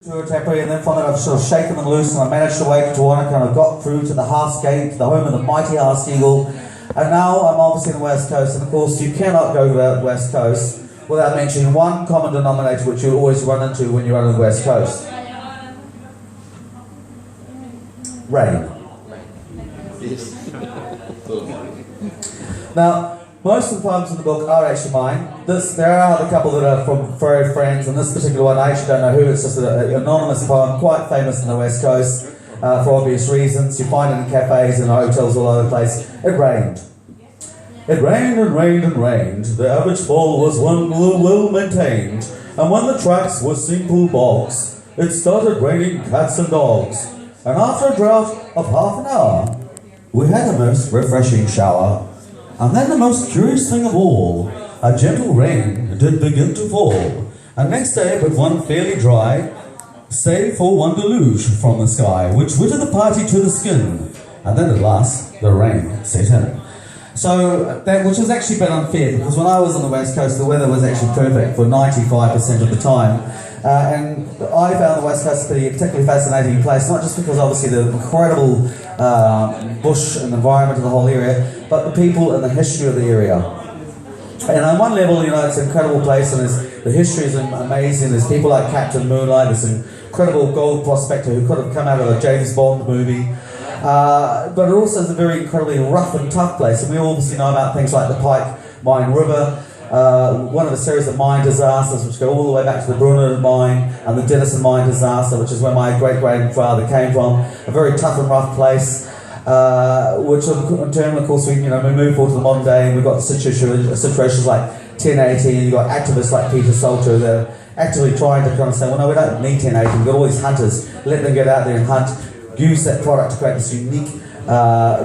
Tuatapere, and then from that I've sort of shaken them loose and I managed to wake to Wanaka and I got through to the Heart's Gate, the home of the mighty Heart's Eagle, and now I'm obviously on the West Coast, and of course you cannot go to the West Coast without mentioning one common denominator which you always run into when you're on the West Coast. Rain. Now, most of the poems in the book are actually mine. There are a couple that are from furry friends, and this particular one, I actually don't know who, it's just an anonymous poem, quite famous in the West Coast, for obvious reasons. You find it in cafes and hotels all over the place. It rained. It rained and rained and rained. The average fall was well maintained, and when the tracks were simple bogs, it started raining cats and dogs. And after a drought of half an hour, we had a most refreshing shower. And then the most curious thing of all, a gentle rain did begin to fall. And next day, but one fairly dry, save for one deluge from the sky, which witted the party to the skin. And then at last, the rain set in. So, which has actually been unfair, because when I was on the West Coast, the weather was actually perfect for 95% of the time. And I found the West Coast to be a particularly fascinating place, not just because obviously the incredible bush and environment of the whole area, but the people and the history of the area. And on one level, you know, it's an incredible place, and the history is amazing. There's people like Captain Moonlight, this incredible gold prospector who could have come out of a James Bond movie. But it also is a very incredibly rough and tough place, and we obviously know about things like the Pike Mine River, one of a series of mine disasters which go all the way back to the Brunner mine and the Denison mine disaster, which is where my great-grandfather came from. A very tough and rough place, which in turn, of course, we move forward to the modern day, and we've got situations like 1080, and you've got activists like Peter Salter that are actively trying to kind of say, well, no, we don't need 1080, we've got all these hunters, let them get out there and hunt, use that product to create this unique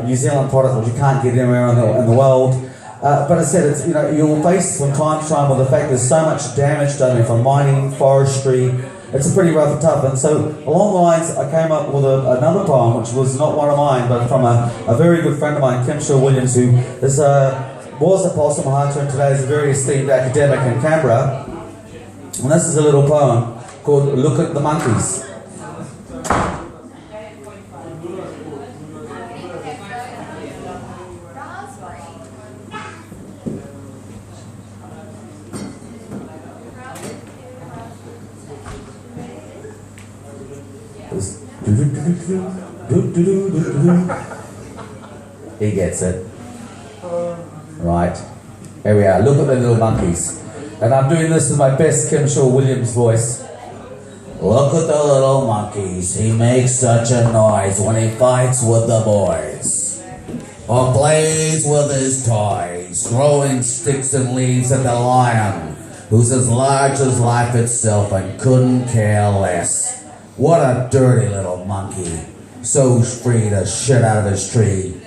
New Zealand product which you can't get anywhere in the world. But as I said, it's, you'll face from time to time with the fact there's so much damage done there from mining, forestry. It's a pretty rough and tough. And so along the lines, I came up with another poem, which was not one of mine, but from a very good friend of mine, Kim Shaw-Williams, who was a possum hunter and today is a very esteemed academic in Canberra. And this is a little poem called Look at the Monkeys. He gets it. Right. Here we are. Look at the little monkeys. And I'm doing this in my best Kim Shaw-Williams voice. Look at the little monkeys. He makes such a noise when he fights with the boys, or plays with his toys, throwing sticks and leaves at the lion, who's as large as life itself and couldn't care less. What a dirty little monkey, so free to shit out of his tree.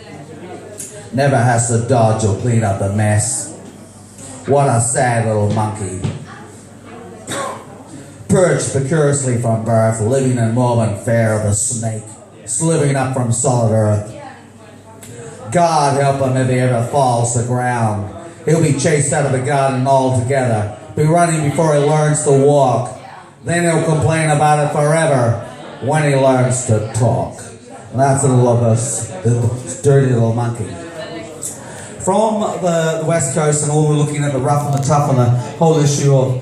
Never has to dodge or clean up the mess. What a sad little monkey. Purged precariously from birth, living in morbid fear of the snake, slithering up from solid earth. God help him if he ever falls to ground. He'll be chased out of the garden altogether, be running before he learns to walk. Then he'll complain about it forever when he learns to talk. And that's a little of us, the dirty little monkey. From the West Coast, and all we're looking at the rough and the tough and the whole issue of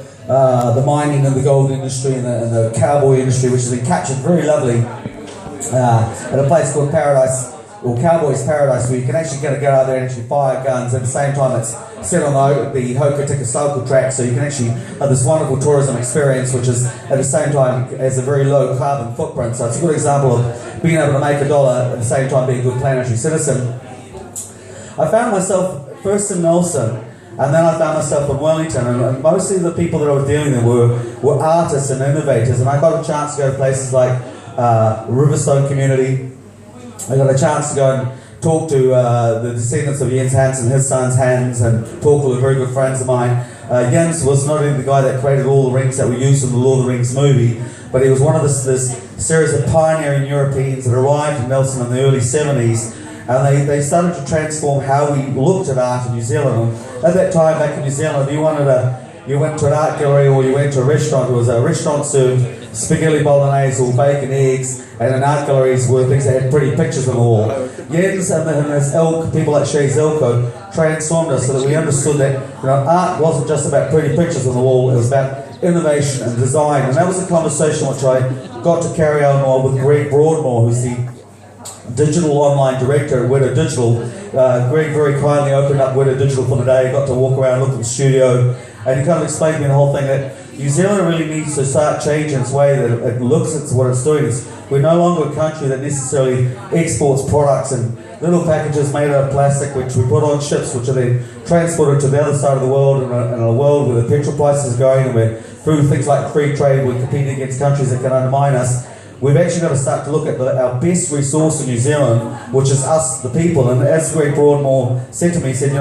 the mining and the gold industry and the cowboy industry, which has been captured very lovely at a place called Paradise, or Cowboys Paradise, where you can actually get out there and actually fire guns. At the same time, it's set on the Hokitika track, so you can actually have this wonderful tourism experience, which is at the same time has a very low carbon footprint. So it's a good example of being able to make $1 at the same time being a good planetary citizen. I found myself first in Nelson, and then I found myself in Wellington, and mostly the people that I was dealing with were artists and innovators, and I got a chance to go to places like Riverstone Community. I got a chance to go and talk to the descendants of Jens Hansen, his son's Hans, and talk with very good friends of mine. Jens was not only the guy that created all the rings that we used in the Lord of the Rings movie, but he was one of this series of pioneering Europeans that arrived in Nelson in the early 70s, and they started to transform how we looked at art in New Zealand. And at that time back in New Zealand, if you went to an art gallery or you went to a restaurant, it was a restaurant served spaghetti bolognese or bacon eggs, and in art galleries were things that had pretty pictures on the wall. Jens and his ilk, people like Shea Zilko, transformed us so that we understood that art wasn't just about pretty pictures on the wall, it was about innovation and design. And that was a conversation which I got to carry on with Greg Broadmoor, who's the digital online director at Widow Digital. Greg very kindly opened up Widow Digital for the day, got to walk around, look at the studio, and he kind of explained to me the whole thing that New Zealand really needs to start changing its way that it looks at what it's doing. We're no longer a country that necessarily exports products and little packages made out of plastic which we put on ships which are then transported to the other side of the world in a world where the petrol prices are going and where through things like free trade we're competing against countries that can undermine us. We've actually got to start to look at our best resource in New Zealand, which is us, the people. And as Greg Broadmoor said to me, he said,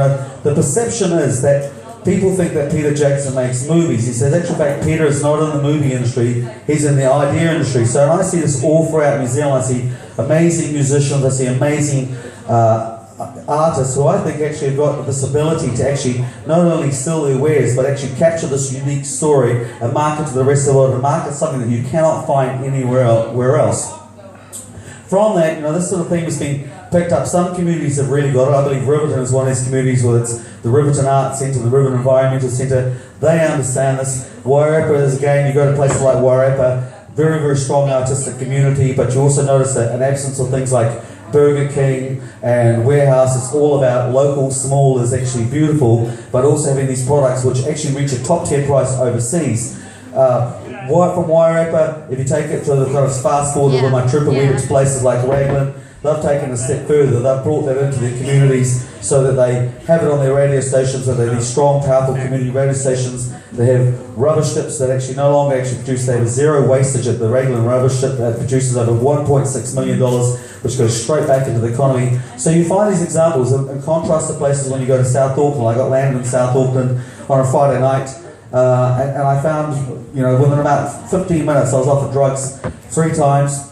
the perception is that people think that Peter Jackson makes movies. He says, actually, in fact, Peter is not in the movie industry, he's in the idea industry. So I see this all throughout New Zealand. I see amazing musicians, I see amazing artists who I think actually have got this ability to actually not only sell their wares, but actually capture this unique story and market to the rest of the world, and market something that you cannot find anywhere else. From that, this sort of thing has been picked up. Some communities have really got it. I believe Riverton is one of these communities, whether it's the Riverton Arts Centre, the Riverton Environmental Centre, they understand this. Wairarapa is, again, you go to places like Wairarapa, very, very strong artistic community, but you also notice an absence of things like Burger King and Warehouse. It's all about local, small is actually beautiful, but also having these products which actually reach a top tier price overseas. From Wairarapa, if you take it to the kind of fast forward with my trip and we to places like Raglan, they've taken a step further. They've brought that into their communities so that they have it on their radio stations, so they have these strong, powerful community radio stations. They have rubbish ships that actually no longer actually produce. They have zero wastage at the Raglan rubbish ship that produces over $1.6 million, which goes straight back into the economy. So you find these examples in contrast to places when you go to South Auckland. I got landed in South Auckland on a Friday night, and I found, within about 15 minutes I was offered drugs 3 times.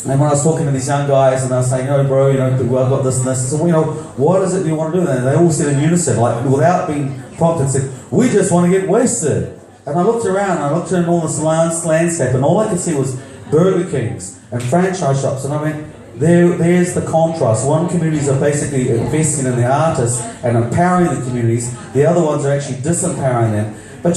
And when I was talking to these young guys and I was saying, bro, I've got this and this, I said, what is it you want to do? And they all said in unison, like without being prompted, said, we just want to get wasted. And I looked around, and I looked around all this landscape, and all I could see was Burger Kings and franchise shops. And I went, there's the contrast. One communities are basically investing in the artists and empowering the communities. The other ones are actually disempowering them. But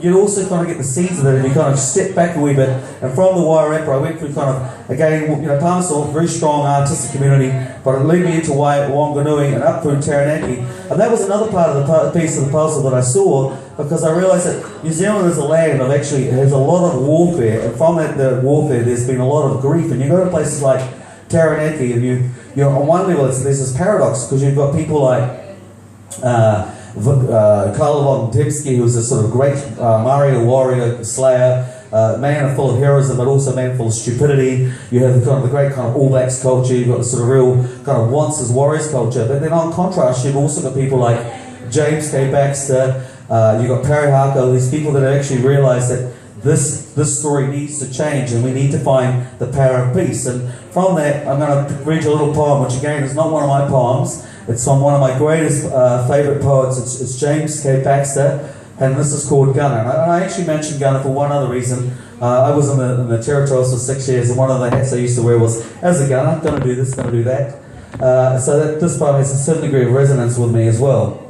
you also kind of get the seeds of it, and you kind of step back a wee bit. And from the Wairarapa, I went through Palmerston, very strong artistic community, but it led me into Wanganui and up through Taranaki. And that was another part of the piece of the puzzle that I saw, because I realised that New Zealand is a land of actually has a lot of warfare, and from the warfare there's been a lot of grief. And you go to places like Taranaki, and you on one level there's this paradox, because you've got people like Karl von Tepsky, who's a sort of great Mario warrior, slayer, man full of heroism, but also a man full of stupidity. You have the great kind of All Blacks culture. You've got the sort of real kind of once as warriors culture. But then on contrast, you've also got people like James K. Baxter. You've got Perry Harko. These people that have actually realised that this story needs to change, and we need to find the power of peace. And from that, I'm going to read you a little poem, which again is not one of my poems. It's from one of my greatest favourite poets. It's James K. Baxter, and this is called Gunner. And I actually mentioned Gunner for one other reason. I was in the Territorials for 6 years, and one of the hats I used to wear was, as a gunner, going to do this, going to do that. So that this poem has a certain degree of resonance with me as well.